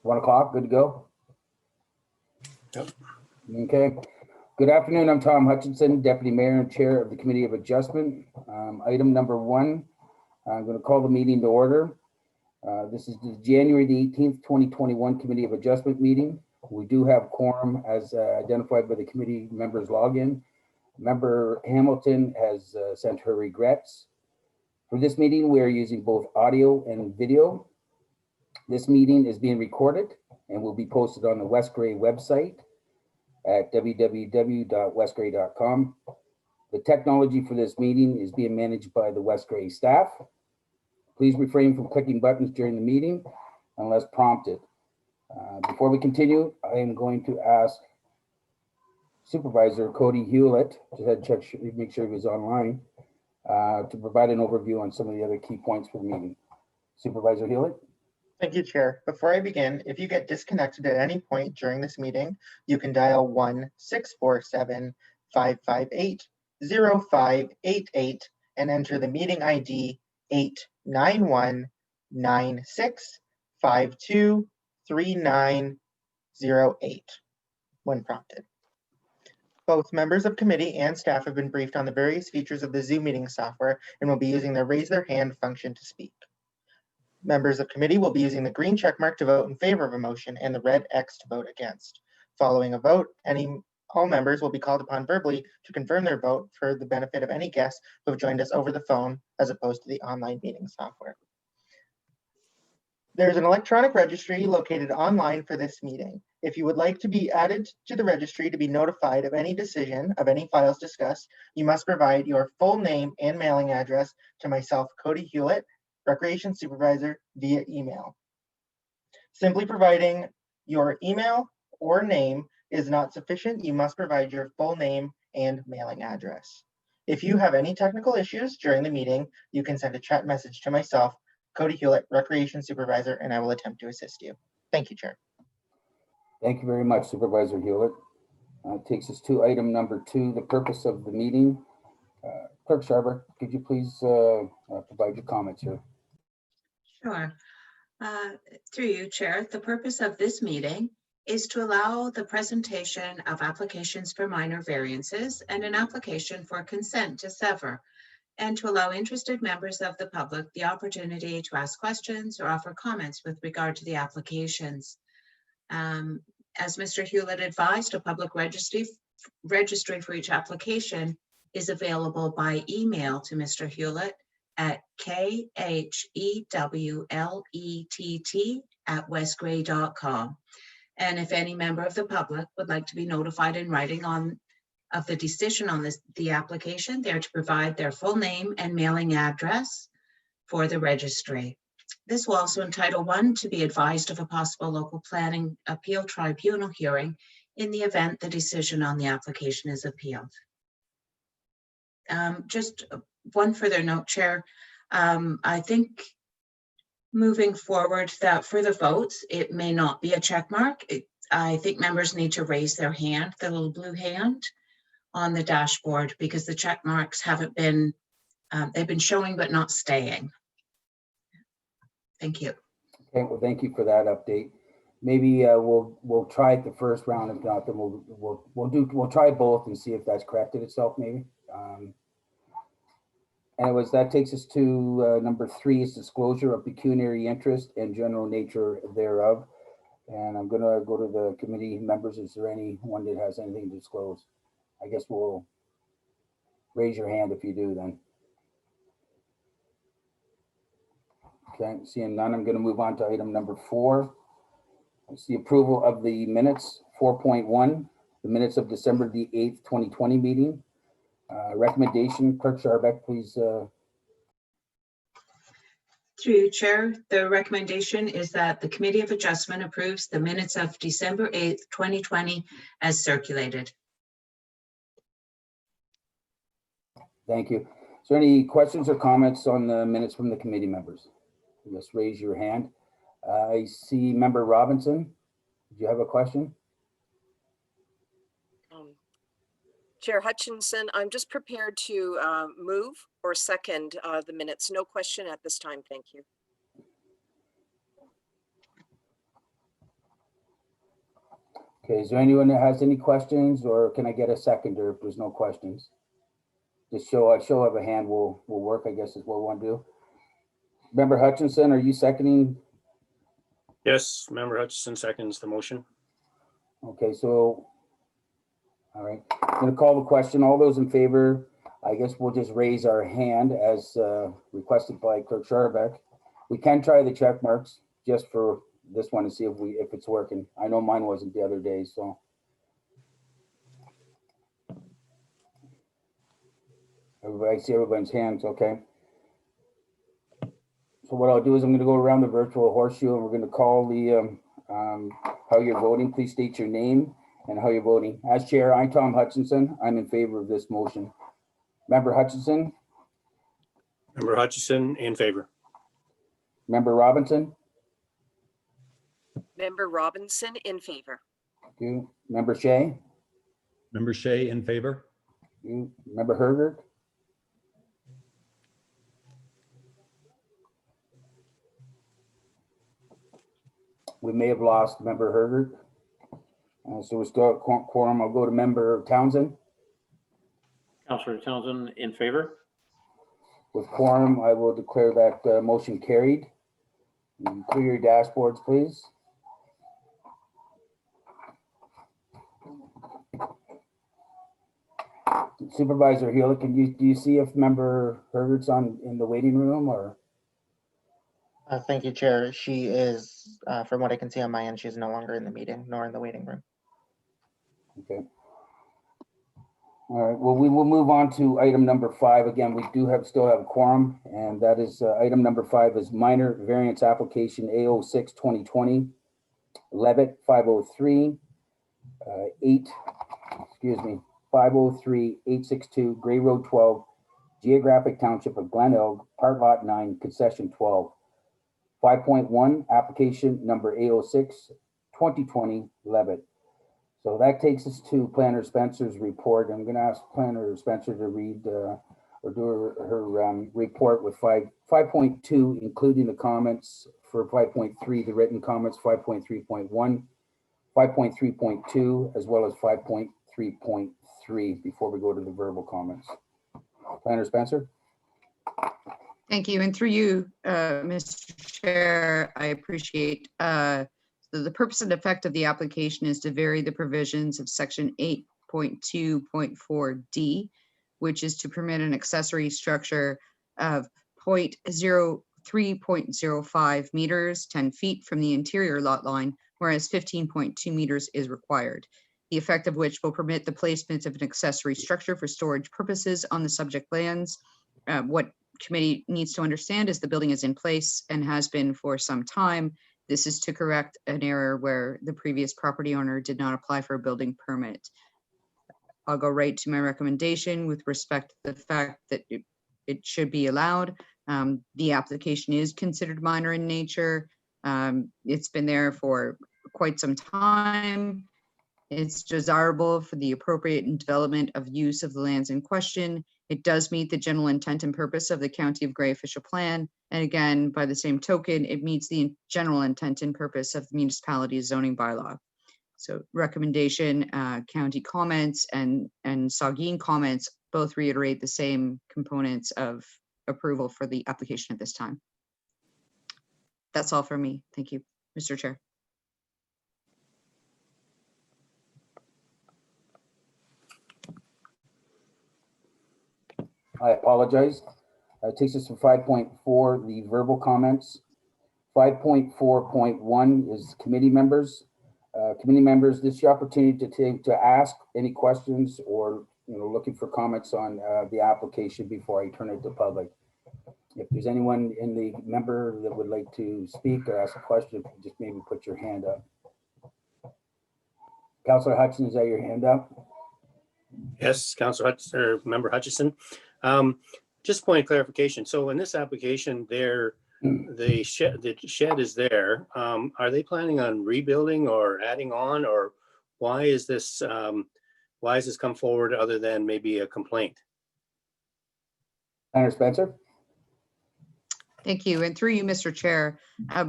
1 o'clock, good to go? Yep. Okay. Good afternoon, I'm Tom Hutchinson, Deputy Mayor and Chair of the Committee of Adjustment. Item number 1, I'm going to call the meeting to order. This is the January the 18th, 2021 Committee of Adjustment meeting. We do have quorum as identified by the committee members login. Member Hamilton has sent her regrets. For this meeting, we are using both audio and video. This meeting is being recorded and will be posted on the West Grey website at www.westgrey.com. The technology for this meeting is being managed by the West Grey staff. Please refrain from clicking buttons during the meeting unless prompted. Before we continue, I am going to ask Supervisor Cody Hewlett, just had to check, make sure he was online, to provide an overview on some of the other key points for the meeting. Supervisor Hewlett. Thank you, Chair. Before I begin, if you get disconnected at any point during this meeting, you can dial 1-647-558-0588 and enter the meeting ID 89196523908 when prompted. Both members of committee and staff have been briefed on the various features of the Zoom meeting software and will be using the raise their hand function to speak. Members of committee will be using the green check mark to vote in favor of a motion and the red X to vote against. Following a vote, all members will be called upon verbally to confirm their vote for the benefit of any guests who have joined us over the phone as opposed to the online meeting software. There's an electronic registry located online for this meeting. If you would like to be added to the registry to be notified of any decision of any files discussed, you must provide your full name and mailing address to myself, Cody Hewlett, Recreation Supervisor, via email. Simply providing your email or name is not sufficient. You must provide your full name and mailing address. If you have any technical issues during the meeting, you can send a chat message to myself, Cody Hewlett, Recreation Supervisor, and I will attempt to assist you. Thank you, Chair. Thank you very much, Supervisor Hewlett. Takes us to item number 2, the purpose of the meeting. Clerk Sharber, could you please provide your comments here? Sure. Through you, Chair, the purpose of this meeting is to allow the presentation of applications for minor variances and an application for consent to sever, and to allow interested members of the public the opportunity to ask questions or offer comments with regard to the applications. As Mr. Hewlett advised, a public registry for each application is available by email to Mr. Hewlett at khewlett@westgrey.com. And if any member of the public would like to be notified in writing of the decision on the application, they're to provide their full name and mailing address for the registry. This will also entitle one to be advised of a possible local planning appeal tribunal hearing in the event the decision on the application is appealed. Just one further note, Chair. I think moving forward that for the votes, it may not be a check mark. I think members need to raise their hand, the little blue hand on the dashboard, because the check marks haven't been, they've been showing but not staying. Thank you. Okay, well, thank you for that update. Maybe we'll try it the first round. If not, then we'll try both and see if that's corrected itself. Maybe. Anyways, that takes us to number 3 is disclosure of pecuniary interest and general nature thereof. And I'm gonna go to the committee members. Is there anyone that has anything to disclose? I guess we'll raise your hand if you do then. Okay, seeing none, I'm going to move on to item number 4. It's the approval of the minutes. 4.1, the minutes of December the 8th, 2020 meeting. Recommendation, Clerk Sharbeck, please. Through you, Chair, the recommendation is that the Committee of Adjustment approves the minutes of December 8th, 2020 as circulated. Thank you. Is there any questions or comments on the minutes from the committee members? Just raise your hand. I see Member Robinson. Do you have a question? Chair Hutchinson, I'm just prepared to move or second the minutes. No question at this time. Thank you. Okay, is there anyone that has any questions, or can I get a seconder if there's no questions? Just show of a hand will work, I guess is what we want to do. Member Hutchinson, are you seconding? Yes, Member Hutchison seconds the motion. Okay, so, all right, I'm gonna call the question. All those in favor, I guess we'll just raise our hand as requested by Clerk Scharbeck. We can try the check marks just for this one to see if it's working. I know mine wasn't the other day, so. Everybody, I see everybody's hands, okay. So what I'll do is I'm gonna go around the virtual horseshoe and we're gonna call the, how you're voting. Please state your name and how you're voting. As chair, I'm Tom Hutchinson. I'm in favor of this motion. Member Hutchinson, Member Hutchison in favor. Member Robinson, Member Robinson in favor. you, Member Shea, Member Shea in favor. you, Member Hergert, we may have lost Member Hergert. So we're still at quorum. I'll go to Member Townsend. Councillor Townsend in favor. With quorum, I will declare that motion carried. Clear your dashboards, please. Supervisor Hewlett, do you see if Member Hergert's in the waiting room or? Thank you, Chair. She is, from what I can see on my end, she's no longer in the meeting nor in the waiting room. Okay. All right, well, we will move on to item number 5. Again, we do still have a quorum, and that is item number 5 is minor variance application A06 2020, Levitt 503, 503-862 Gray Road 12, Geographic Township of Glen Elg, Part Lot 9, Concession 12. 5.1, application number A06 2020, Levitt. So that takes us to Planner Spencer's report. I'm going to ask Planner Spencer to read or do her report with 5.2, including the comments for 5.3, the written comments, 5.3.1, 5.3.2, as well as 5.3.3 before we go to the verbal comments. Planner Spencer. Thank you. And through you, Mr. Chair, I appreciate the purpose and effect of the application is to vary the provisions of section 8.2.4D, which is to permit an accessory structure of 3.05 meters, 10 feet from the interior lot line, whereas 15.2 meters is required. The effect of which will permit the placement of an accessory structure for storage purposes on the subject lands. What committee needs to understand is the building is in place and has been for some time. This is to correct an error where the previous property owner did not apply for a building permit. I'll go right to my recommendation with respect to the fact that it should be allowed. The application is considered minor in nature. It's been there for quite some time. It's desirable for the appropriate development of use of the lands in question. It does meet the general intent and purpose of the County of Grey official plan. And again, by the same token, it meets the general intent and purpose of the municipality's zoning bylaw. So recommendation, county comments and Saugeen comments both reiterate the same components of approval for the application at this time. That's all for me. Thank you, Mr. Chair. I apologize. It takes us to 5.4, the verbal comments. 5.4.1 is committee members. Committee members, this is your opportunity to ask any questions or looking for comments on the application before I turn it to public. If there's anyone in the member that would like to speak or ask a question, just maybe put your hand up. Councillor Hutchison, is that your hand up? Yes, Councillor Hutchison, or Member Hutchison. Just point of clarification. So in this application, the shed is there. Are they planning on rebuilding or adding on, or why is this come forward other than maybe a complaint? Planner Spencer. Thank you. And through you, Mr. Chair,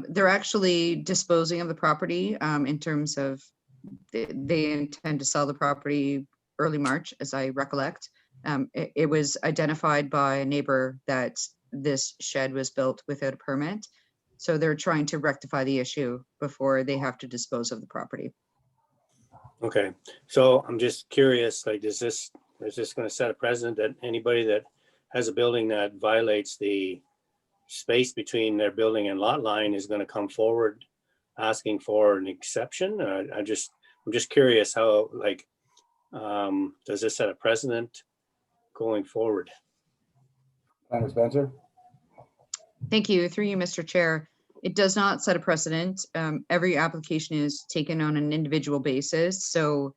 they're actually disposing of the property in terms of they intend to sell the property early March, as I recollect. It was identified by a neighbor that this shed was built without a permit. So they're trying to rectify the issue before they have to dispose of the property. Okay, so I'm just curious, like, is this going to set a precedent that anybody that has a building that violates the space between their building and lot line is going to come forward asking for an exception? I'm just curious how, like, does this set a precedent going forward? Planner Spencer? Thank you. Through you, Mr. Chair. It does not set a precedent. Every application is taken on an individual basis. So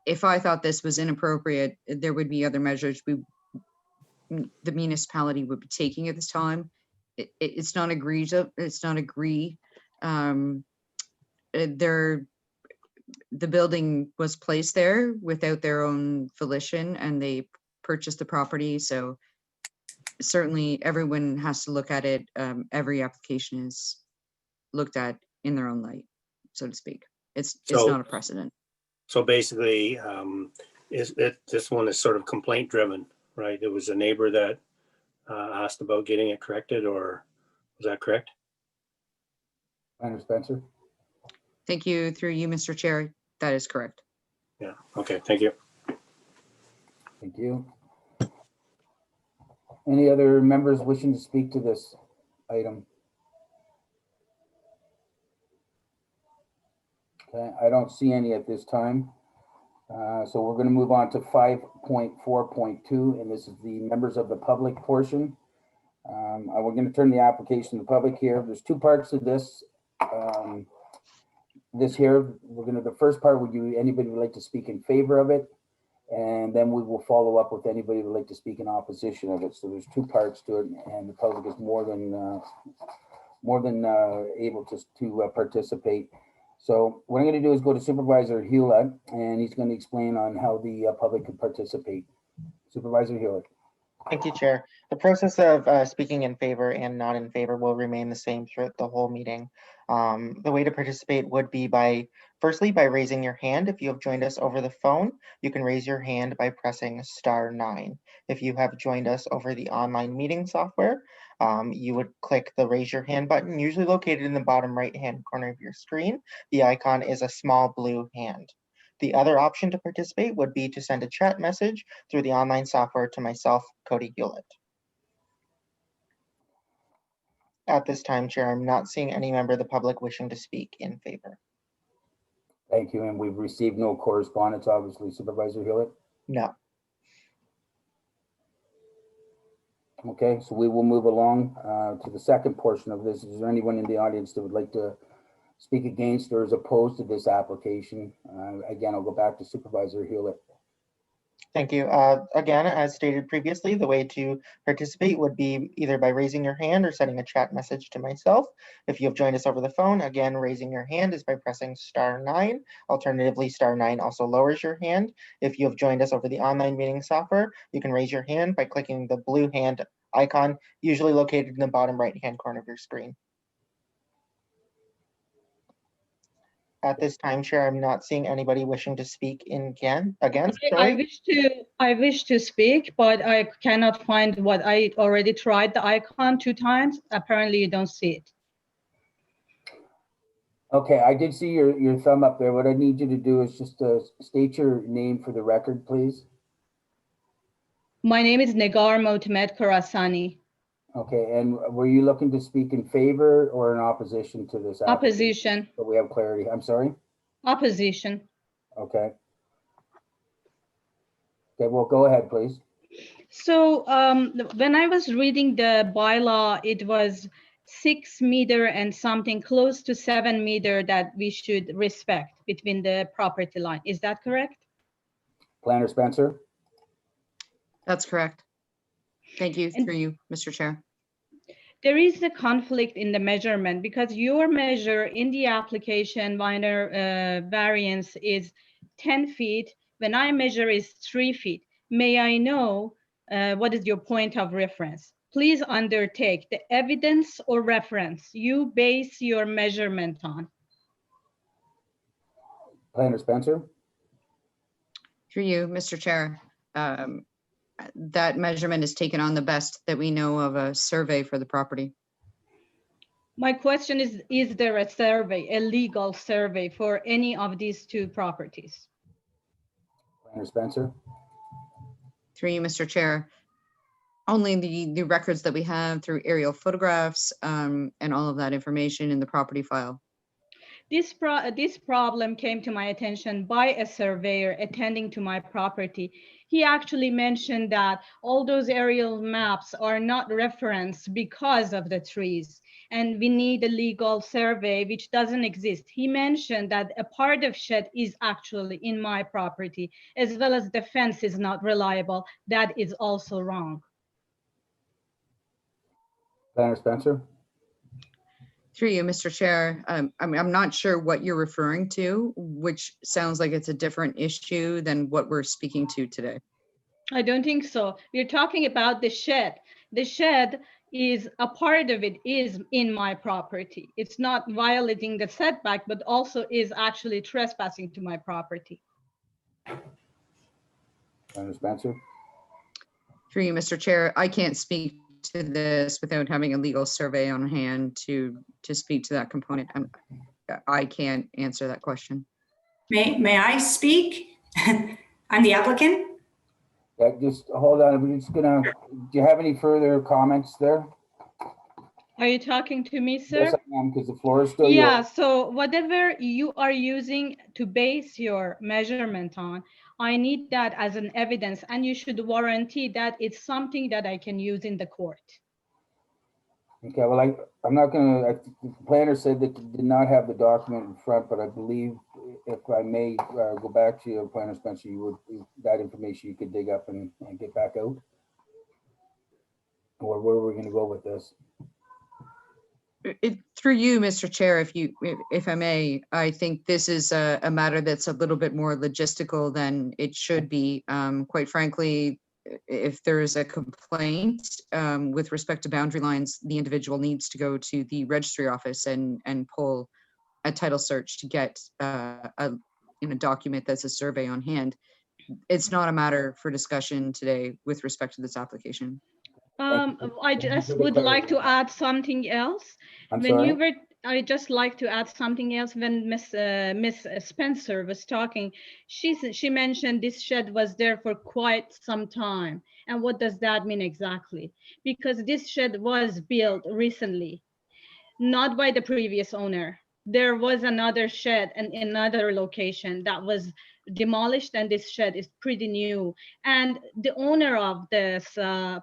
if I thought this was inappropriate, there would be other measures the municipality would be taking at this time. It's not egregious. It's not agree. The building was placed there without their own volition, and they purchased the property. So certainly everyone has to look at it. Every application is looked at in their own light, so to speak. It's not a precedent. So basically, this one is sort of complaint driven, right? It was a neighbor that asked about getting it corrected, or was that correct? Planner Spencer? Thank you. Through you, Mr. Chair. That is correct. Yeah, okay, thank you. Thank you. Any other members wishing to speak to this item? Okay, I don't see any at this time. So we're going to move on to 5.4.2, and this is the members of the public portion. We're going to turn the application to the public here. There's two parts to this. The first part, anybody would like to speak in favor of it? And then we will follow up with anybody who would like to speak in opposition of it. So there's two parts to it, and the public is more than able to participate. So what I'm going to do is go to Supervisor Hewlett, and he's going to explain on how the public can participate. Supervisor Hewlett. Thank you, Chair. The process of speaking in favor and not in favor will remain the same throughout the whole meeting. The way to participate would be firstly by raising your hand. If you have joined us over the phone, you can raise your hand by pressing *9. If you have joined us over the online meeting software, you would click the raise your hand button, usually located in the bottom right-hand corner of your screen. The icon is a small blue hand. The other option to participate would be to send a chat message through the online software to myself, Cody Hewlett. At this time, Chair, I'm not seeing any member of the public wishing to speak in favor. Thank you, and we've received no correspondence, obviously, Supervisor Hewlett. No. Okay, so we will move along to the second portion of this. Is there anyone in the audience that would like to speak against or is opposed to this application? Again, I'll go back to Supervisor Hewlett. Thank you. Again, as stated previously, the way to participate would be either by raising your hand or sending a chat message to myself. If you have joined us over the phone, again, raising your hand is by pressing *9. Alternatively, *9 also lowers your hand. If you have joined us over the online meeting software, you can raise your hand by clicking the blue hand icon, usually located in the bottom right-hand corner of your screen. At this time, Chair, I'm not seeing anybody wishing to speak against. I wish to speak, but I cannot find what I already tried the icon 2 times. Apparently you don't see it. Okay, I did see your thumb up there. What I need you to do is just state your name for the record, please. My name is Negar Motamed Khorasani. Okay, and were you looking to speak in favor or in opposition to this? Opposition. So we have clarity. I'm sorry? Opposition. Okay. Okay, well, go ahead, please. So when I was reading the bylaw, it was 6 meter and something close to 7 meter that we should respect between the property line. Is that correct? Planner Spencer? That's correct. Thank you. Through you, Mr. Chair. There is a conflict in the measurement because your measure in the application minor variance is 10 feet. When I measure is 3 feet. May I know what is your point of reference? Please undertake the evidence or reference you base your measurement on. Planner Spencer, Through you, Mr. Chair. That measurement is taken on the best that we know of a survey for the property. My question is there a survey, a legal survey for any of these two properties? Planner Spencer, Through you, Mr. Chair. Only the records that we have through aerial photographs and all of that information in the property file. This problem came to my attention by a surveyor attending to my property. He actually mentioned that all those aerial maps are not referenced because of the trees, and we need a legal survey, which doesn't exist. He mentioned that a part of shed is actually in my property, as well as the fence is not reliable. That is also wrong. Planner Spencer, Through you, Mr. Chair. I'm not sure what you're referring to, which sounds like it's a different issue than what we're speaking to today. I don't think so. We're talking about the shed. The shed is a part of it is in my property. It's not violating the setback, but also is actually trespassing to my property. Planner Spencer, Through you, Mr. Chair. I can't speak to this without having a legal survey on hand to speak to that component. I can't answer that question. May I speak? I'm the applicant. yeah, just hold on. We're just gonna, do you have any further comments there? Are you talking to me, sir? Yes, I am, because the floor is still Yeah, yours. so whatever you are using to base your measurement on, I need that as an evidence, and you should warranty that it's something that I can use in the court. Okay, well, I'm not gonna, the planner said that you did not have the document in front, but I believe if I may go back to you, Planner Spencer, you would, that information you could dig up and get back out? Or where we're gonna go with this? Through you, Mr. Chair, if I may, I think this is a matter that's a little bit more logistical than it should be. Quite frankly, if there is a complaint with respect to boundary lines, the individual needs to go to the registry office and pull a title search to get a document that's a survey on hand. It's not a matter for discussion today with respect to this application. I just would like to add something else. I'm sorry? I just like to add something else. When Miss Spencer was talking, she mentioned this shed was there for quite some time. And what does that mean exactly? Because this shed was built recently, not by the previous owner. There was another shed in another location that was demolished, and this shed is pretty new. And the owner of this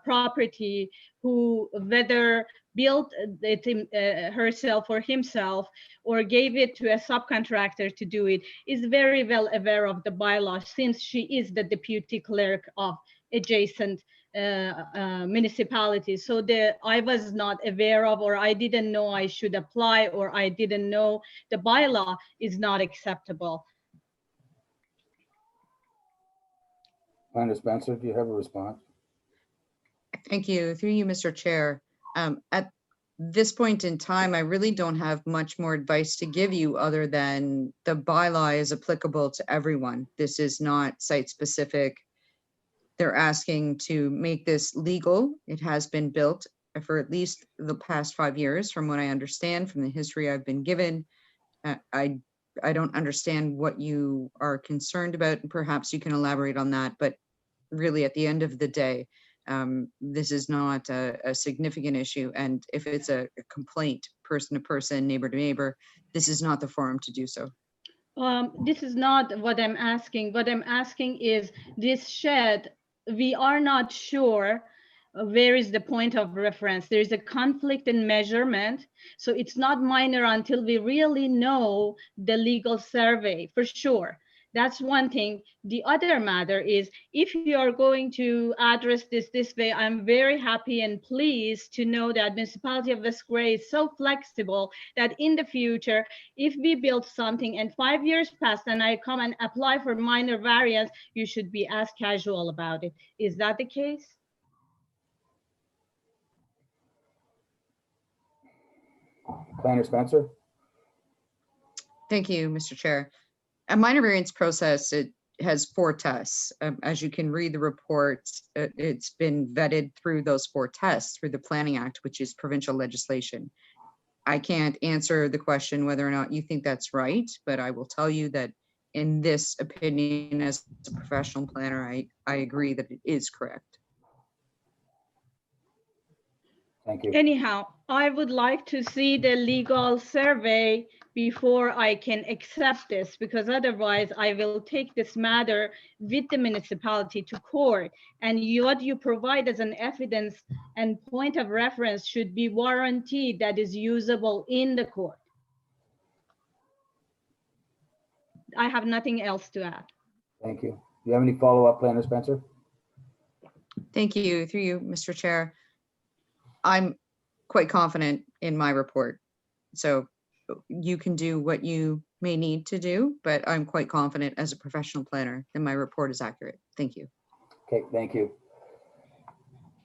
property, who whether built it herself or himself or gave it to a subcontractor to do it, is very well aware of the bylaw, since she is the deputy clerk of adjacent municipalities. So I was not aware of, or I didn't know I should apply, or I didn't know the bylaw is not acceptable. Planner Spencer, do you have a response? Thank you. Through you, Mr. Chair. At this point in time, I really don't have much more advice to give you other than the bylaw is applicable to everyone. This is not site specific. They're asking to make this legal. It has been built for at least the past 5 years, from what I understand from the history I've been given. I don't understand what you are concerned about, and perhaps you can elaborate on that. But really, at the end of the day, this is not a significant issue. And if it's a complaint, person to person, neighbor to neighbor, this is not the forum to do so. This is not what I'm asking. What I'm asking is this shed, we are not sure where is the point of reference. There is a conflict in measurement. So it's not minor until we really know the legal survey for sure. That's one thing. The other matter is, if you are going to address this way, I'm very happy and pleased to know that Municipality of West Grey is so flexible that in the future, if we build something and 5 years pass and I come and apply for minor variance, you should be as casual about it. Is that the case? Planner Spencer? Thank you, Mr. Chair. a minor variance process, it has 4 tests. As you can read the report, it's been vetted through those 4 tests through the Planning Act, which is provincial legislation. I can't answer the question whether or not you think that's right, but I will tell you that in this opinion, as a professional planner, I agree that it is correct. Thank you. Anyhow, I would like to see the legal survey before I can accept this, because otherwise I will take this matter with the municipality to court. And what you provide as an evidence and point of reference should be warranted that is usable in the court. I have nothing else to add. Thank you. Do you have any follow-up, Planner Spencer? Thank you. Through you, Mr. Chair. I'm quite confident in my report. So you can do what you may need to do, but I'm quite confident as a professional planner that my report is accurate. Thank you. Okay, thank you.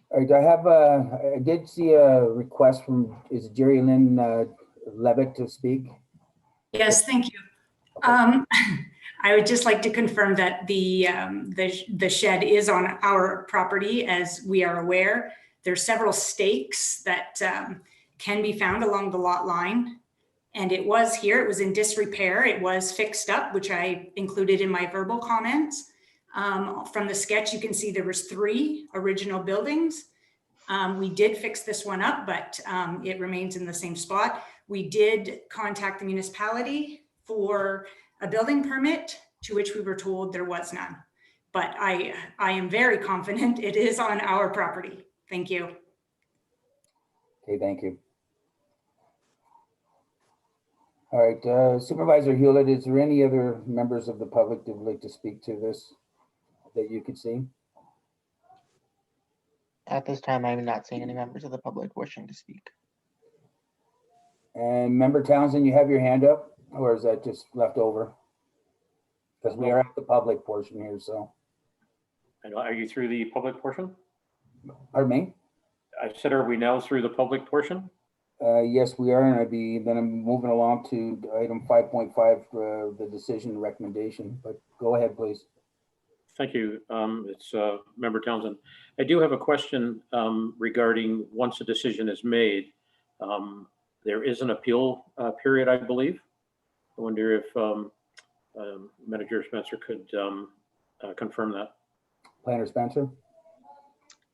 All right, I did see a request from, is it Jerry Lynn Levitt to speak? Yes, thank you. I would just like to confirm that the shed is on our property. As we are aware, there's several stakes that can be found along the lot line. And it was here, it was in disrepair. It was fixed up, which I included in my verbal comments. From the sketch, you can see there was 3 original buildings. We did fix this one up, but it remains in the same spot. We did contact the municipality for a building permit, to which we were told there was none. But I am very confident it is on our property. Thank you. Okay, thank you. All right, Supervisor Hewlett, is there any other members of the public that would like to speak to this that you could see? At this time, I'm not seeing any members of the public wishing to speak. And Member Townsend, you have your hand up, or is that just left over? Because we are at the public portion here, so. And are you through the public portion? Pardon me? I said, are we now through the public portion? Yes, we are, and then I'm moving along to item 5.5, the decision recommendation, but go ahead, please. Thank you. It's Member Townsend. I do have a question regarding once a decision is made. There is an appeal period, I believe. I wonder if Manager Spencer could confirm that. Planner Spencer?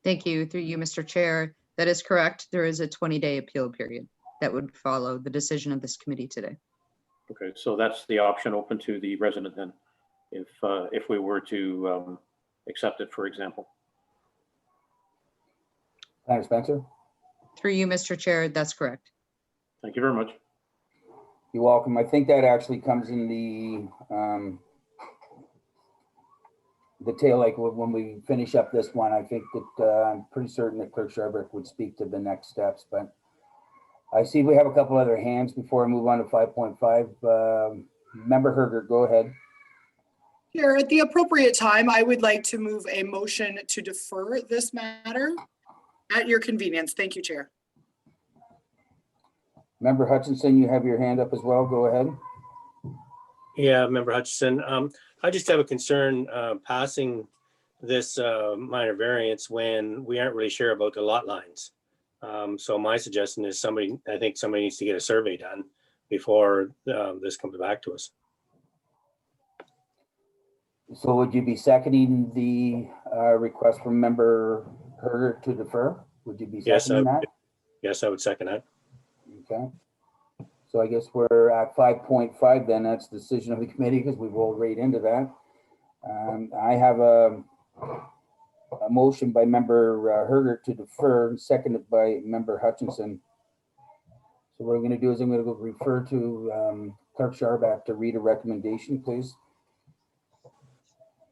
Thank you. Through you, Mr. Chair. That is correct. There is a 20-day appeal period that would follow the decision of this committee today. Okay, so that's the option open to the resident then, if we were to accept it, for example. Planner Spencer? Through you, Mr. Chair, that's correct. Thank you very much. You're welcome. I think that actually comes in the tail, like when we finish up this one. I think that I'm pretty certain that Clerk Sharbrick would speak to the next steps, but I see we have a couple other hands before I move on to 5.5. Member Herger, go ahead. Chair, at the appropriate time, I would like to move a motion to defer this matter at your convenience. Thank you, Chair. Member Hutchinson, you have your hand up as well. Go ahead. Yeah, Member Hutchison. I just have a concern passing this minor variance when we aren't really sure about the lot lines. So my suggestion is I think somebody needs to get a survey done before this comes back to us. So would you be seconding the request from Member Herger to defer? Would you be seconding that? Yes, I would second that. Okay. So I guess we're at 5.5 then. That's the decision of the committee because we rolled right into that. I have a motion by Member Herger to defer, seconded by Member Hutchinson. So what I'm going to do is I'm going to go refer to Clerk Sharbrick to read a recommendation, please.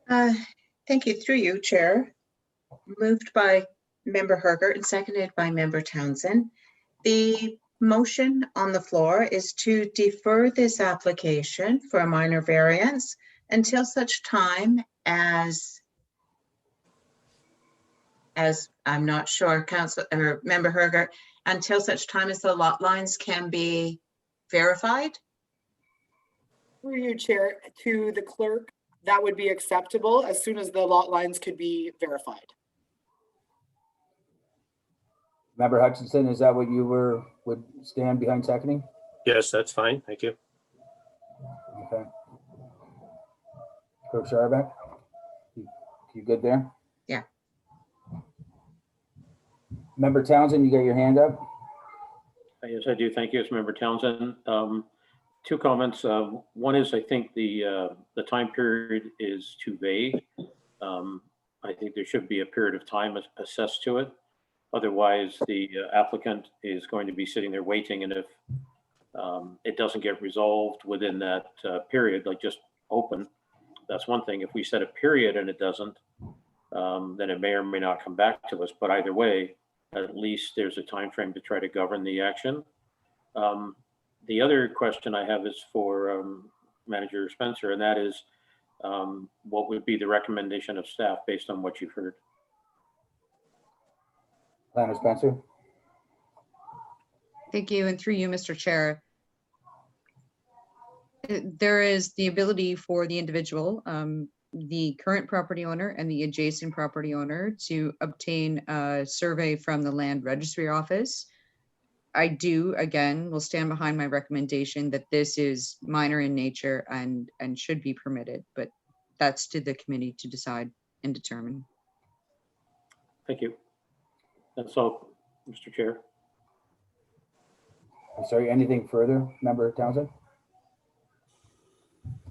Thank you. Through you, Chair. Moved by Member Herger and seconded by Member Townsend. The motion on the floor is to defer this application for a minor variance until such time as I'm not sure, Council or Member Herger, until such time as the lot lines can be verified. Through you, Chair, to the clerk, that would be acceptable as soon as the lot lines could be verified. Member Hutchinson, is that what you would stand behind seconding? Yes, that's fine. Thank you. Okay. Clerk Scharbeck? You good there? Yeah. Member Townsend, you got your hand up? Yes, I do. Thank you, Member Townsend. Two comments. One is I think the time period is too vague. I think there should be a period of time assessed to it. Otherwise, the applicant is going to be sitting there waiting, and if it doesn't get resolved within that period, like just open, that's one thing. If we set a period and it doesn't, then it may or may not come back to us. But either way, at least there's a time frame to try to govern the action. The other question I have is for Manager Spencer, and that is what would be the recommendation of staff based on what you've heard? Planner Spencer? Thank you. And through you, Mr. Chair, there is the ability for the individual, the current property owner and the adjacent property owner to obtain a survey from the Land Registry Office. I do, again, will stand behind my recommendation that this is minor in nature and should be permitted, but that's to the committee to decide and determine. Thank you. That's all, Mr. Chair. I'm sorry, anything further, Member Townsend?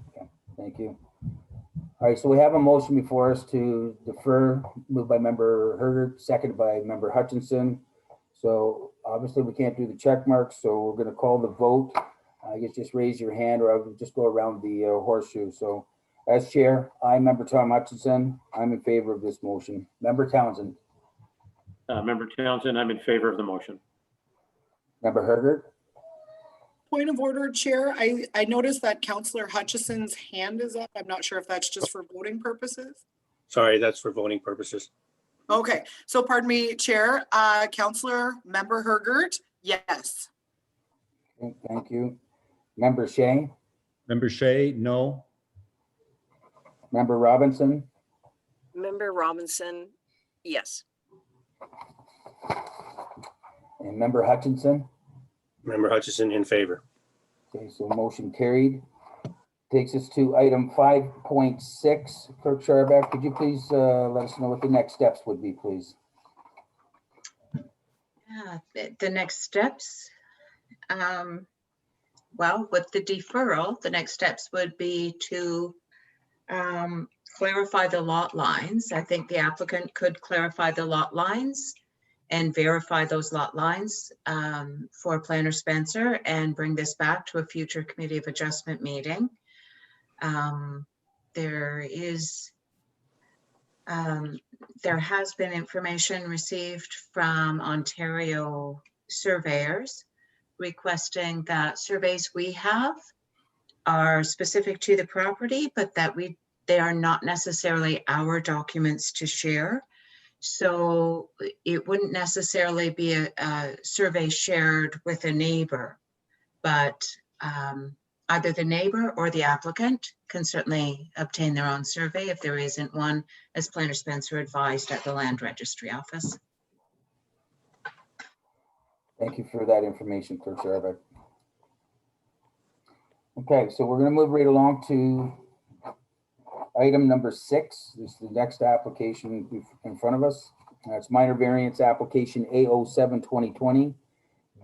Okay, thank you. All right, so we have a motion before us to defer, moved by Member Hergert, seconded by Member Hutchinson. So obviously we can't do the check marks, so we're going to call the vote. I guess just raise your hand, or I would just go around the horseshoe. So as chair, I, Member Tom Hutchinson, I'm in favor of this motion. Member Townsend? Member Townsend, I'm in favor of the motion. Member Hergert? Point of order, Chair. I noticed that Councillor Hutchison's hand is up. I'm not sure if that's just for voting purposes. Sorry, that's for voting purposes. Okay, so pardon me, Chair. Councillor Member Hergert, yes. Okay, thank you. Member Shea? Member Shea, no. Member Robinson? Member Robinson, yes. And Member Hutchinson? Member Hutchison in favor. Okay, so motion carried. Takes us to item 5.6. Clerk Scharbeck, could you please let us know what the next steps would be, please? The next steps, well, with the deferral, the next steps would be to clarify the lot lines. I think the applicant could clarify the lot lines and verify those lot lines for Planner Spencer and bring this back to a future Committee of Adjustment meeting. There has been information received from Ontario surveyors requesting that surveys we have are specific to the property, but that they are not necessarily our documents to share. So it wouldn't necessarily be a survey shared with a neighbor, but either the neighbor or the applicant can certainly obtain their own survey if there isn't one, as Planner Spencer advised at the Land Registry Office. Thank you for that information, Clerk Scharbeck. Okay, so we're going to move right along to item number 6. This is the next application in front of us. It's minor variance application A07-2020.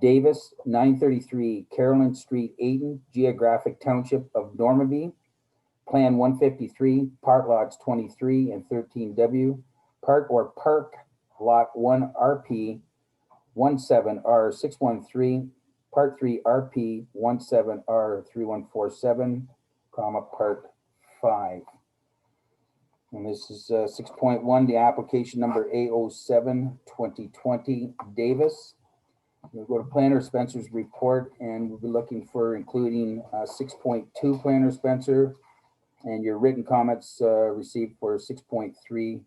Davis, 933 Carolyn Street, Ayton, Geographic Township of Normanby. Plan 153, Park Lots 23 and 13W. Park Lot 1 RP 17R613, Part 3 RP 17R3147, Part 5. And this is 6.1, the application number A07-2020 Davis. We'll go to Planner Spencer's report, and we'll be looking for including 6.2 Planner Spencer, and your written comments received for 6.3,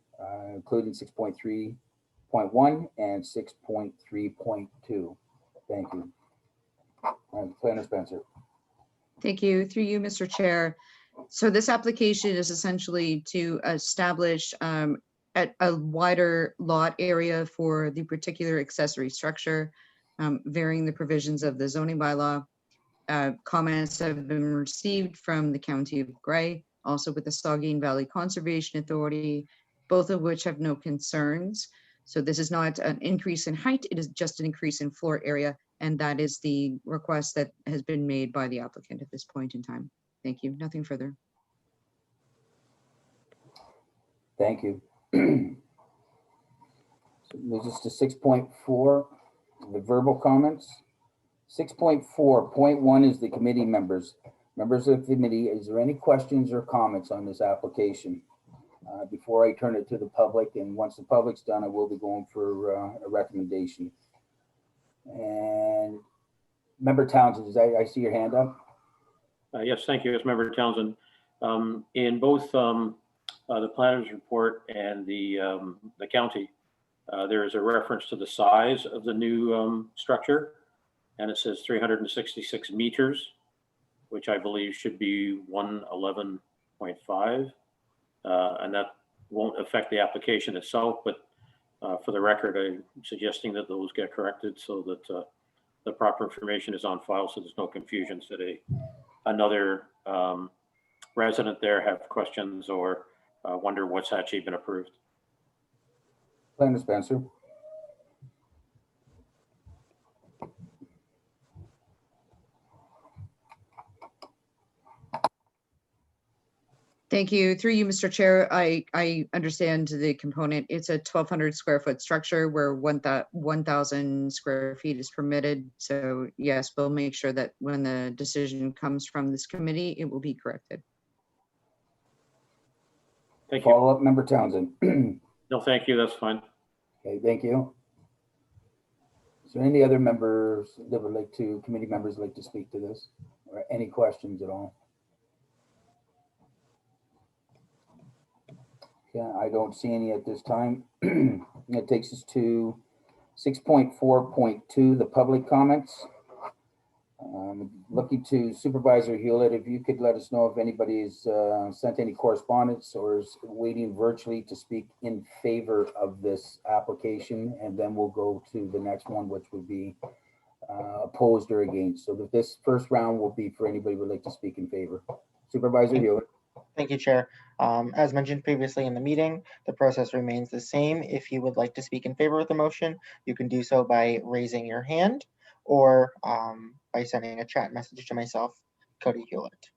including 6.3.1 and 6.3.2. Thank you. Planner Spencer. Thank you. Through you, Mr. Chair. So this application is essentially to establish a wider lot area for the particular accessory structure, varying the provisions of the zoning bylaw. Comments have been received from the County of Grey, also with the Saugeen Valley Conservation Authority, both of which have no concerns. So this is not an increase in height, it is just an increase in floor area. And that is the request that has been made by the applicant at this point in time. Thank you. Nothing further. Thank you. So moves us to 6.4, the verbal comments. 6.4.1 is the committee members. Members of the committee, is there any questions or comments on this application? Before I turn it to the public, and once the public's done, I will be going for a recommendation. And Member Townsend, I see your hand up. Yes, thank you. Yes, Member Townsend. In both the planner's report and the county, there is a reference to the size of the new structure, and it says 366 meters, which I believe should be 111.5. And that won't affect the application itself, but for the record, I'm suggesting that those get corrected so that the proper information is on file, so there's no confusion. So another resident there have questions or wonder what's actually been approved. Planner Spencer. Thank you. Through you, Mr. Chair, I understand the component. It's a 1,200 square foot structure where 1,000 square feet is permitted. So yes, we'll make sure that when the decision comes from this committee, it will be corrected. Thank you. Follow up, Member Townsend. No, thank you. That's fine. Okay, thank you. Is there any other members that would like to, committee members like to speak to this, or any questions at all? Yeah, I don't see any at this time. It takes us to 6.4.2, the public comments. Looking to Supervisor Hewlett, if you could let us know if anybody's sent any correspondence or is waiting virtually to speak in favor of this application, and then we'll go to the next one, which would be opposed or against. So that this first round will be for anybody who would like to speak in favor. Supervisor Hewlett. Thank you, Chair. As mentioned previously in the meeting, the process remains the same. If you would like to speak in favor of the motion, you can do so by raising your hand or by sending a chat message to myself, Cody Hewlett.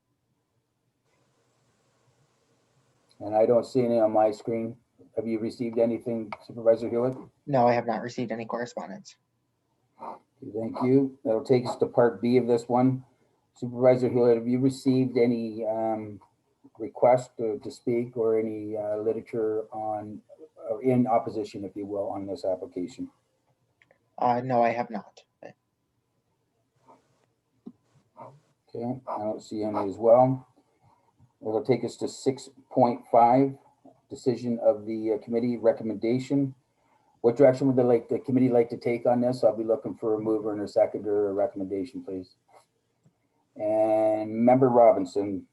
And I don't see any on my screen. Have you received anything, Supervisor Hewlett? No, I have not received any correspondence. Thank you. That'll take us to part B of this one. Supervisor Hewlett, have you received any request to speak or any literature on, or in opposition, if you will, on this application? No, I have not. Okay, I don't see any as well. It'll take us to 6.5, decision of the committee recommendation. What direction would the committee like to take on this? I'll be looking for a mover and a seconder or a recommendation, please. And Member Robinson.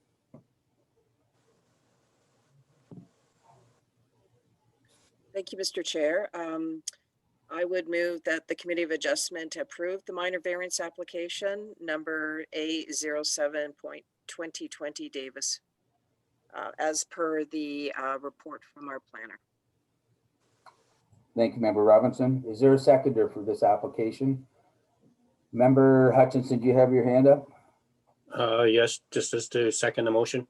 Thank you, Mr. Chair. I would move that the Committee of Adjustment approve the minor variance application number A07.2020 Davis, as per the report from our planner. Thank you, Member Robinson. Is there a seconder for this application? Member Hutchinson, do you have your hand up? Yes, just as to second the motion.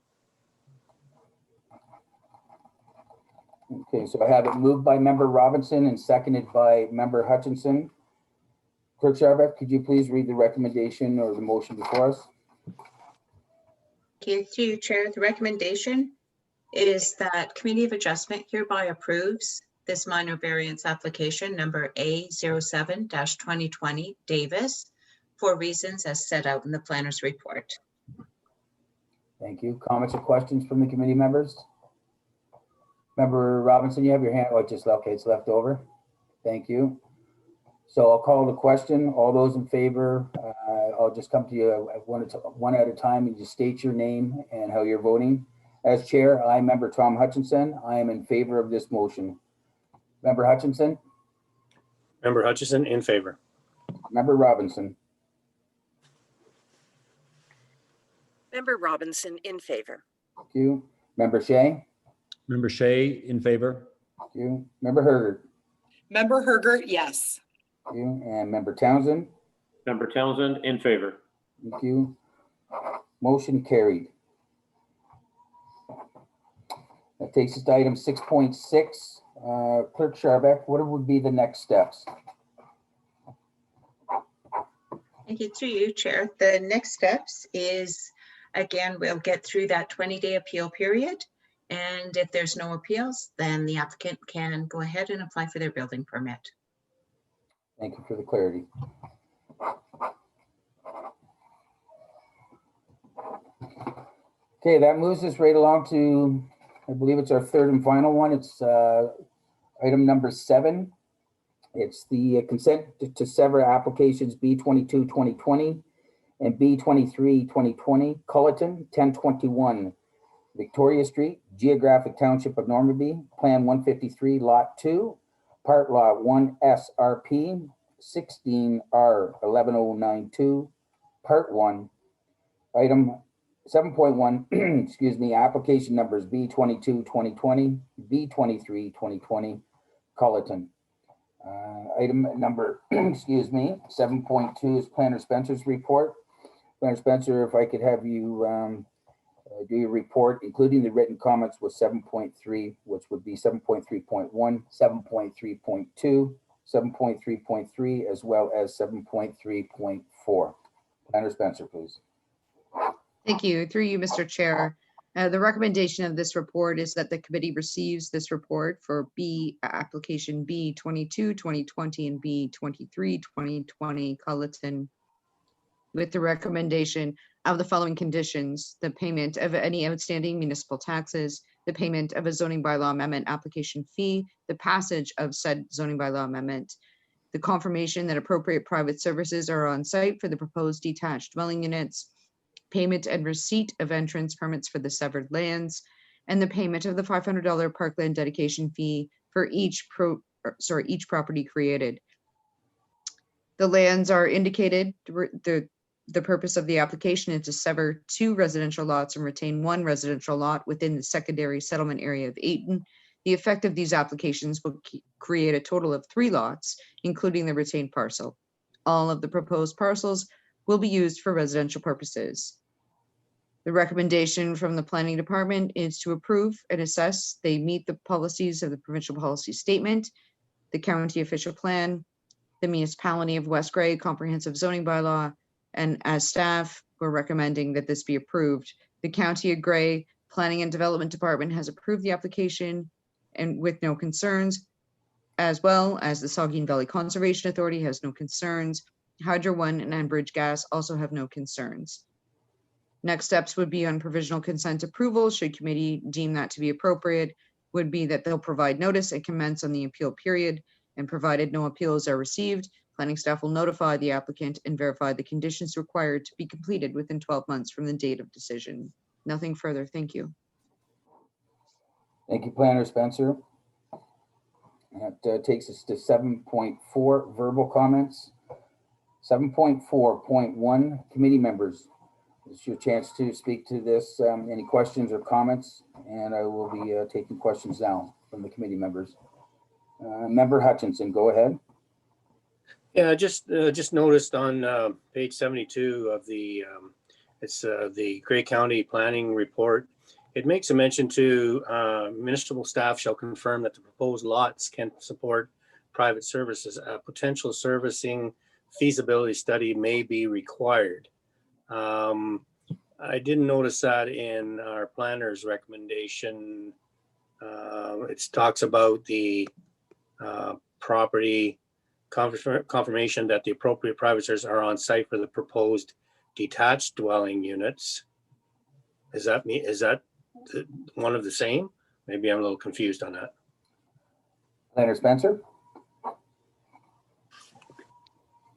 Okay, so I have it moved by Member Robinson and seconded by Member Hutchinson. Clerk Sharbeck, could you please read the recommendation or the motion before us? Thank you, through you, Chair. The recommendation is that Committee of Adjustment hereby approves this minor variance application number A07-2020 Davis for reasons as set out in the planner's report. Thank you. Comments or questions from the committee members? Member Robinson, you have your hand, oh, it's left over. Thank you. So I'll call the question. All those in favor, I'll just come to you one at a time and just state your name and how you're voting. As chair, I, member Tom Hutchinson, I am in favor of this motion. Member Hutchinson, Member Hutchison, in favor. member Robinson, Member Robinson, in favor. thank you. Member Shea, Member Shea, in favor. thank you. Member Herger, Member Herger, yes. thank you. And member Townsend, Member Townsend, in favor. thank you. Motion carried. That takes us to item 6.6. Clerk Scharbeck, what would be the next steps? Thank you, through you, Chair. The next steps is, again, we'll get through that 20-day appeal period. And if there's no appeals, then the applicant can go ahead and apply for their building permit. Thank you for the clarity. Okay, that moves us right along to, I believe it's our third and final one. It's item number 7. It's the consent to sever applications B22-2020 and B23-2020, Culleton, 1021 Victoria Street, Geographic Township of Normanby, Plan 153, Lot 2, Part Lot 1 SRP, 16R11092, Part 1, Item 7.1, excuse me, application numbers B22-2020, B23-2020, Culleton. Item number, excuse me, 7.2 is Planner Spencer's report. Planner Spencer, if I could have you do your report, including the written comments with 7.3, which would be 7.3.1, 7.3.2, 7.3.3, as well as 7.3.4. Planner Spencer, please. Thank you. Through you, Mr. Chair. The recommendation of this report is that the committee receives this report for application B22-2020 and B23-2020 Culleton with the recommendation of the following conditions: the payment of any outstanding municipal taxes, the payment of a zoning bylaw amendment application fee, the passage of said zoning bylaw amendment, the confirmation that appropriate private services are on site for the proposed detached dwelling units, payment and receipt of entrance permits for the severed lands, and the payment of the $500 parkland dedication fee for each property created. The lands are indicated. The purpose of the application is to sever 2 residential lots and retain 1 residential lot within the secondary settlement area of Ayton. The effect of these applications will create a total of 3 lots, including the retained parcel. All of the proposed parcels will be used for residential purposes. The recommendation from the planning department is to approve and assess they meet the policies of the provincial policy statement, the county official plan, the Municipality of West Grey comprehensive zoning bylaw, and as staff, we're recommending that this be approved. The County of Grey Planning and Development Department has approved the application and with no concerns, as well as the Saugeen Valley Conservation Authority has no concerns. Hydro One and Enbridge Gas also have no concerns. Next steps would be on provisional consent approval. Should committee deem that to be appropriate, would be that they'll provide notice and commence on the appeal period, and provided no appeals are received, planning staff will notify the applicant and verify the conditions required to be completed within 12 months from the date of decision. Nothing further. Thank you. Thank you, Planner Spencer. That takes us to 7.4, verbal comments. 7.4.1, committee members. It's your chance to speak to this. Any questions or comments? And I will be taking questions now from the committee members. Member Hutchinson, go ahead. Yeah, just noticed on page 72 of the the Grey County Planning Report. It makes a mention to municipal staff shall confirm that the proposed lots can support private services. A potential servicing feasibility study may be required. I didn't notice that in our planner's recommendation. It talks about the property confirmation that the appropriate private services are on site for the proposed detached dwelling units. Is that one of the same? Maybe I'm a little confused on that. Planner Spencer.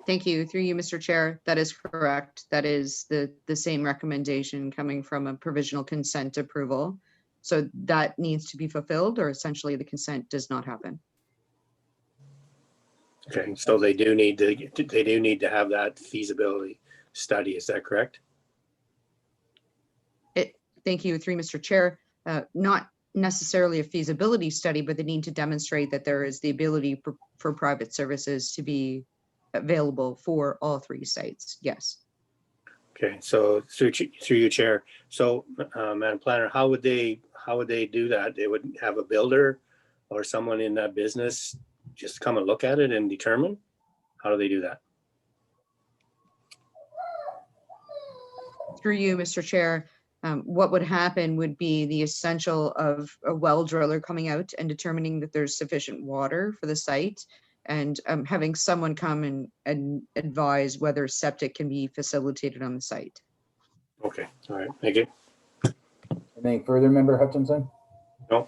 Thank you. Through you, Mr. Chair. That is correct. That is the same recommendation coming from a provisional consent approval. So that needs to be fulfilled, or essentially the consent does not happen. Okay, so they do need to have that feasibility study. Is that correct? Thank you. Through Mr. Chair. Not necessarily a feasibility study, but they need to demonstrate that there is the ability for private services to be available for all 3 sites. Yes. Okay, so through you, Chair. So, Madam Planner, how would they do that? They would have a builder or someone in that business just come and look at it and determine? How do they do that? Through you, Mr. Chair, what would happen would be the essential of a well driller coming out and determining that there's sufficient water for the site, and having someone come and advise whether septic can be facilitated on the site. Okay, all right, thank you. Anything further, Member Hutchinson? No.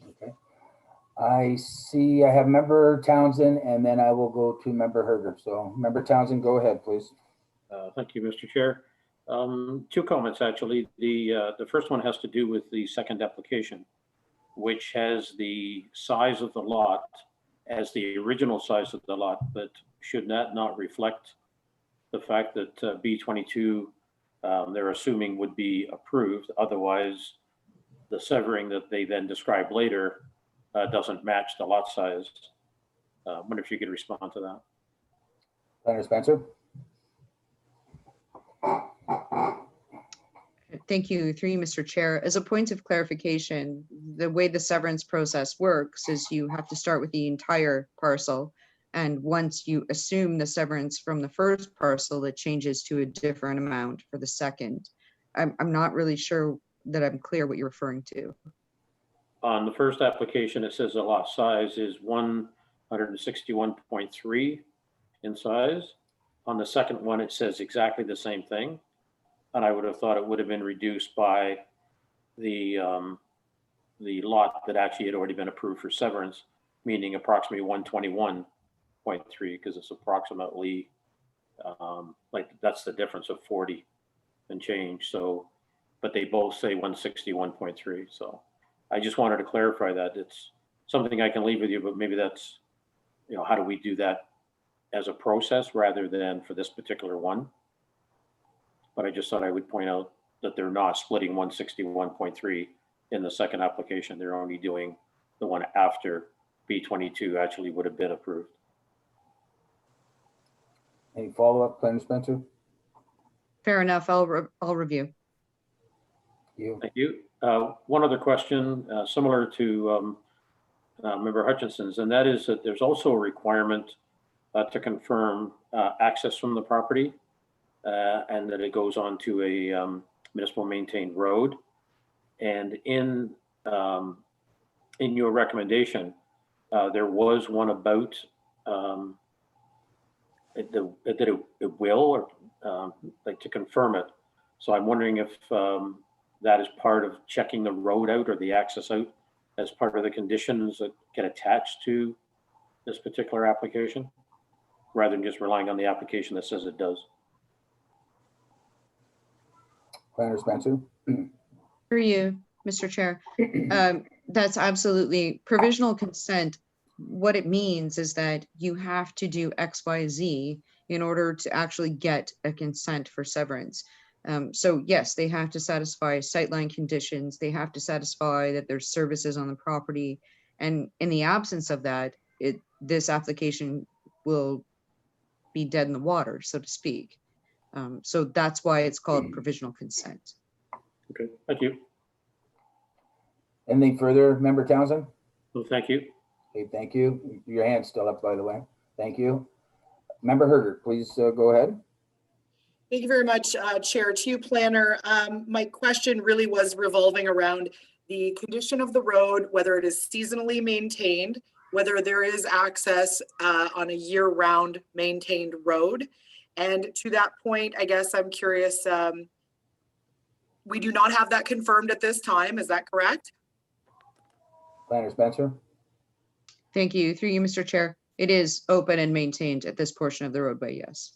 Okay. I see I have Member Townsend, and then I will go to Member Herger. So Member Townsend, go ahead, please. Thank you, Mr. Chair. 2 comments, actually. The first one has to do with the second application, which has the size of the lot as the original size of the lot, but should that not reflect the fact that B22 they're assuming would be approved? Otherwise, the severing that they then describe later doesn't match the lot size. Wonder if you could respond to that. Planner Spencer? Thank you. Through you, Mr. Chair. As a point of clarification, the way the severance process works is you have to start with the entire parcel. And once you assume the severance from the first parcel, it changes to a different amount for the second. I'm not really sure that I'm clear what you're referring to. On the first application, it says the lot size is 161.3 in size. On the second one, it says exactly the same thing. And I would have thought it would have been reduced by the lot that actually had already been approved for severance, meaning approximately 121.3, because it's approximately like that's the difference of 40 and change. So, but they both say 161.3. So I just wanted to clarify that. It's something I can leave with you, but maybe that's, how do we do that as a process rather than for this particular one? But I just thought I would point out that they're not splitting 161.3 in the second application. They're only doing the one after B22 actually would have been approved. Any follow-up, Planner Spencer? Fair enough. I'll review. Thank you. One other question, similar to Member Hutchinson's, and that is that there's also a requirement to confirm access from the property, and that it goes on to a municipal maintained road. And in your recommendation, there was one about that it will, or like to confirm it. So I'm wondering if that is part of checking the road out or the access out as part of the conditions that get attached to this particular application, rather than just relying on the application that says it does. Planner Spencer? Through you, Mr. Chair. That's absolutely provisional consent. What it means is that you have to do X, Y, Z in order to actually get a consent for severance. So yes, they have to satisfy sightline conditions. They have to satisfy that there's services on the property. And in the absence of that, this application will be dead in the water, so to speak. So that's why it's called provisional consent. Okay, thank you. Anything further, Member Townsend? Well, thank you. Okay, thank you. Your hand's still up, by the way. Thank you. Member Herger, please go ahead. Thank you very much, Chair. To you, Planner. My question really was revolving around the condition of the road, whether it is seasonally maintained, whether there is access on a year-round maintained road. And to that point, I guess I'm curious, we do not have that confirmed at this time. Is that correct? Planner Spencer? Thank you. Through you, Mr. Chair. It is open and maintained at this portion of the roadway, yes.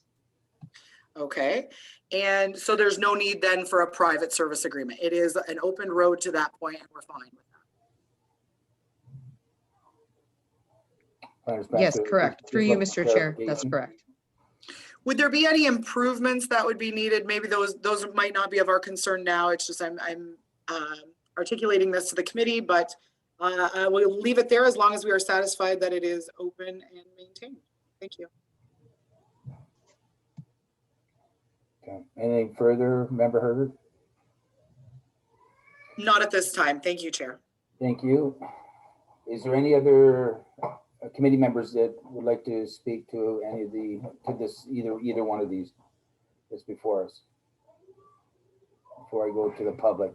Okay, and so there's no need then for a private service agreement. It is an open road to that point, and we're fine with that. Planner Yes, Spencer, correct. just Through you, looking for Mr. Chair. That's clarification. correct. Would there be any improvements that would be needed? Maybe those might not be of our concern now. It's just I'm articulating this to the committee, but I will leave it there as long as we are satisfied that it is open and maintained. Thank you. Okay. Anything further, Member Herbert? Not at this time. Thank you, Chair. Thank you. Is there any other committee members that would like to speak to any of either one of these that's before us? Before I go to the public.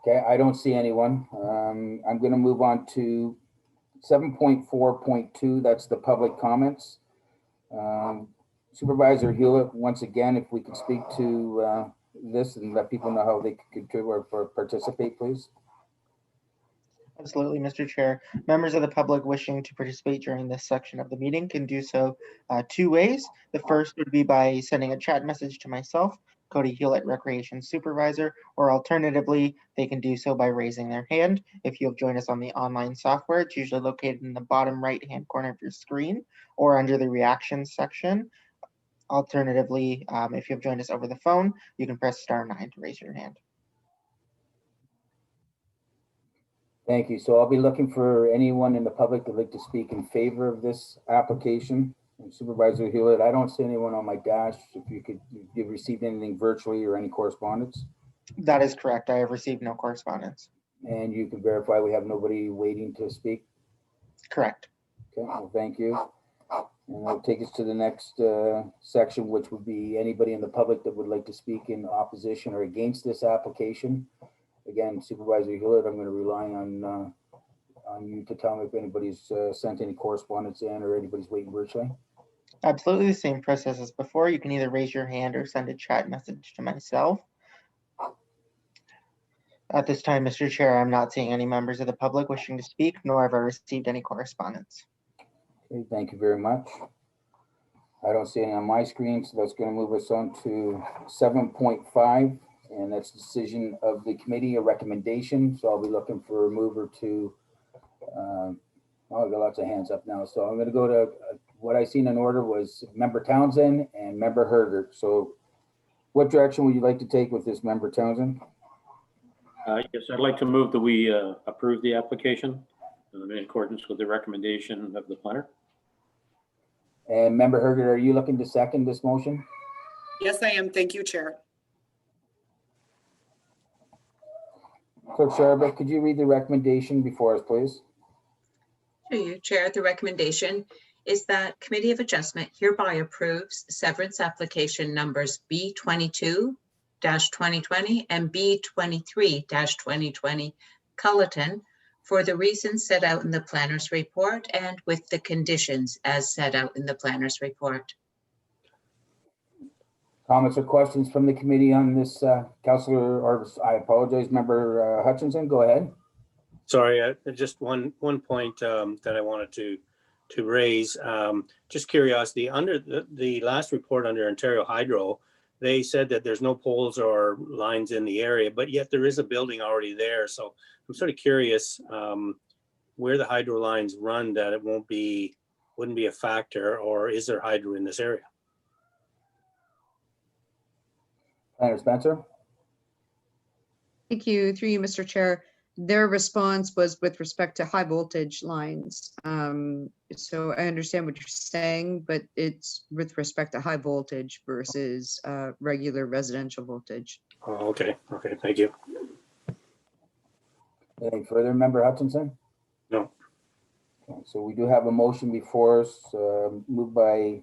Okay, I don't see anyone. I'm going to move on to 7.4.2. That's the public comments. Supervisor Hewlett, once again, if we could speak to this and let people know how they could contribute or participate, please. Absolutely, Mr. Chair. Members of the public wishing to participate during this section of the meeting can do so two ways. The first would be by sending a chat message to myself, Cody Hewlett, Recreation Supervisor, or alternatively, they can do so by raising their hand. If you have joined us on the online software, it's usually located in the bottom right-hand corner of your screen or under the reactions section. Alternatively, if you have joined us over the phone, you can press *9 to raise your hand. Thank you. So I'll be looking for anyone in the public that'd like to speak in favor of this application. And Supervisor Hewlett, I don't see anyone on my dash. If you've received anything virtually or any correspondence? That is correct. I have received no correspondence. And you can verify we have nobody waiting to speak? Correct. Okay, well, thank you. And that'll take us to the next section, which would be anybody in the public that would like to speak in opposition or against this application. Again, Supervisor Hewlett, I'm going to rely on you to tell me if anybody's sent any correspondence in or anybody's waiting virtually. Absolutely the same process as before. You can either raise your hand or send a chat message to myself. At this time, Mr. Chair, I'm not seeing any members of the public wishing to speak, nor have I received any correspondence. Okay, thank you very much. I don't see any on my screen, so that's going to move us on to 7.5, and that's decision of the committee, a recommendation. So I'll be looking for a mover to, oh, I've got lots of hands up now. So I'm going to go to what I seen in order was Member Townsend and Member Herder. So what direction would you like to take with this, Member Townsend? Yes, I'd like to move that we approve the application in accordance with the recommendation of the planner. And Member Herder, are you looking to second this motion? Yes, I am. Thank you, Chair. Clerk Sharbuck, could you read the recommendation before us, please? To you, Chair, the recommendation is that Committee of Adjustment hereby approves severance application numbers B22-2020 and B23-2020 Culleton for the reasons set out in the planner's report and with the conditions as set out in the planner's report. Comments or questions from the committee on this, Councillor, or I apologize, Member Hutchinson, go ahead. Sorry, just one point that I wanted to raise. Just curiosity, under the last report under Ontario Hydro, they said that there's no poles or lines in the area, but yet there is a building already there. So I'm sort of curious where the hydro lines run, that it wouldn't be a factor, or is there hydro in this area? Planner Spencer. Thank you. Through you, Mr. Chair. Their response was with respect to high voltage lines. So I understand what you're saying, but it's with respect to high voltage versus regular residential voltage. Oh, okay. Okay, thank you. Any further, Member Hutchinson? No. Okay, so we do have a motion before us, moved by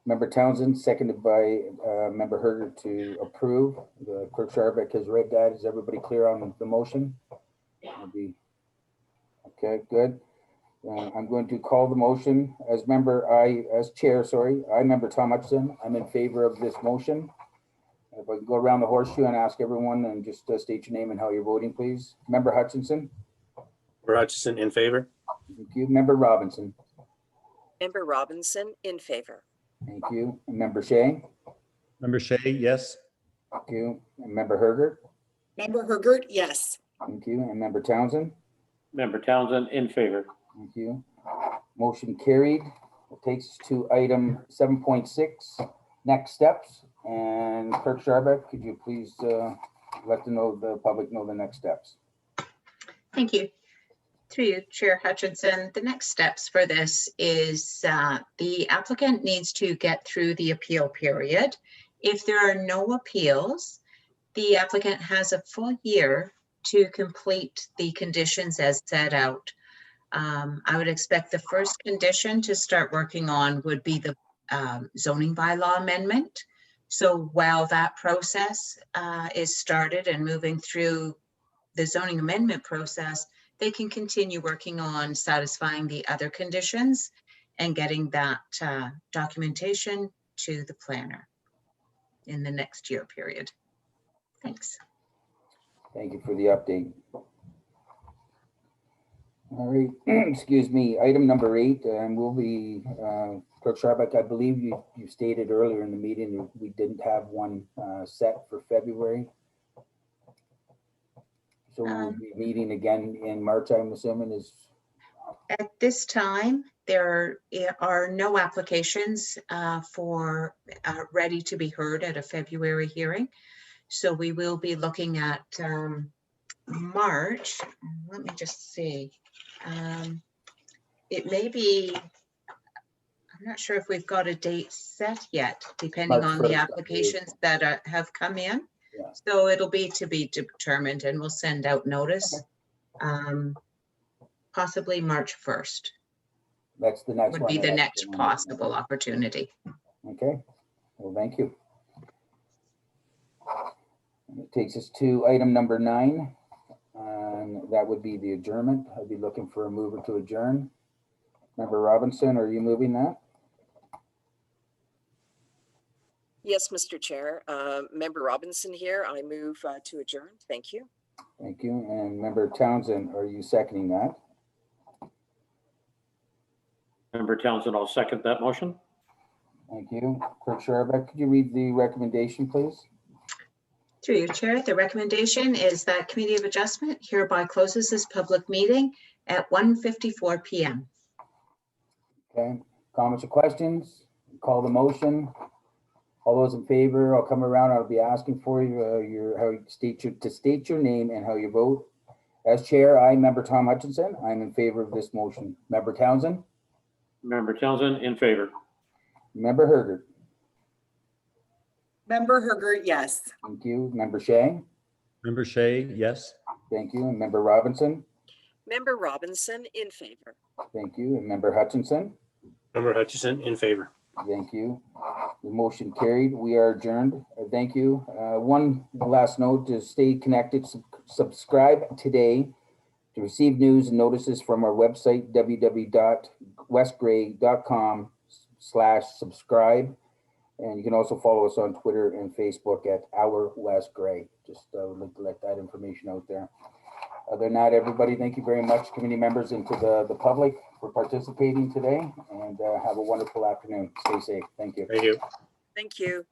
Member Townsend, seconded by Member Herder to approve. The Clerk Sharbuck has read that. Is everybody clear on the motion? Okay, good. I'm going to call the motion as chair, I, Member Tom Hutchinson. I'm in favor of this motion. If I can go around the horseshoe and ask everyone and just state your name and how you're voting, please. Member Hutchinson. Member Hutchinson, in favor. Thank you. Member Robinson. Member Robinson, in favor. Thank you. And Member Shea? Member Shea, yes. Thank you. And Member Hergert? Member Hergert, yes. Thank you. And Member Townsend? Member Townsend, in favor. Thank you. Motion carried. It takes us to item 7.6, next steps. And Clerk Sharbeck, could you please let the public know the next steps? Thank you. Through you, Chair Hutchinson, the next steps for this is the applicant needs to get through the appeal period. If there are no appeals, the applicant has a full year to complete the conditions as set out. I would expect the first condition to start working on would be the zoning bylaw amendment. So while that process is started and moving through the zoning amendment process, they can continue working on satisfying the other conditions and getting that documentation to the planner in the next year period. Thanks. Thank you for the update. All right, excuse me, item number 8, and we'll be, Clerk Sharbeck, I believe you stated earlier in the meeting that we didn't have one set for February. So we'll be meeting again in March, I'm assuming is. At this time, there are no applications for ready to be heard at a February hearing. So we will be looking at March. Let me just see. It may be, I'm not sure if we've got a date set yet, depending March on the 1st, applications that have come in. Yeah. So it'll be to be determined, and we'll send out notice. Possibly March 1st That's the next would one. be the next possible opportunity. Okay, well, thank you. It takes us to item number 9, and that would be the adjournment. I'd be looking for a mover to adjourn. Member Robinson, are you moving that? Yes, Mr. Chair. Member Robinson here. I move to adjourn. Thank you. Thank you. And Member Townsend, are you seconding that? Member Townsend, I'll second that motion. Thank you. Clerk Sharbeck, could you read the recommendation, please? Through you, Chair, the recommendation is that Committee of Adjustment hereby closes this public meeting at 1:54 p.m. Okay, comments or questions? Call the motion. All those in favor, I'll come around. I'll be asking for you how you state your name and how you vote. As chair, I, Member Tom Hutchinson, I'm in favor of this motion. Member Townsend? Member Townsend, in favor. Member Hergert? Member Hergert, yes. Thank you. Member Shea? Member Shea, yes. Thank you. And Member Robinson? Member Robinson, in favor. Thank you. And Member Hutchinson? Member Hutchison, in favor. Thank you. The motion carried. We are adjourned. Thank you. One last note to stay connected, subscribe today to receive news and notices from our website, www.westgrey.com/subscribe. And you can also follow us on Twitter and Facebook at Our West Grey. Just would like to let that information out there. Other than that, everybody, thank you very much, committee members and to the public for participating today, and have a wonderful afternoon. Stay safe. Thank you. Thank you. Thank you.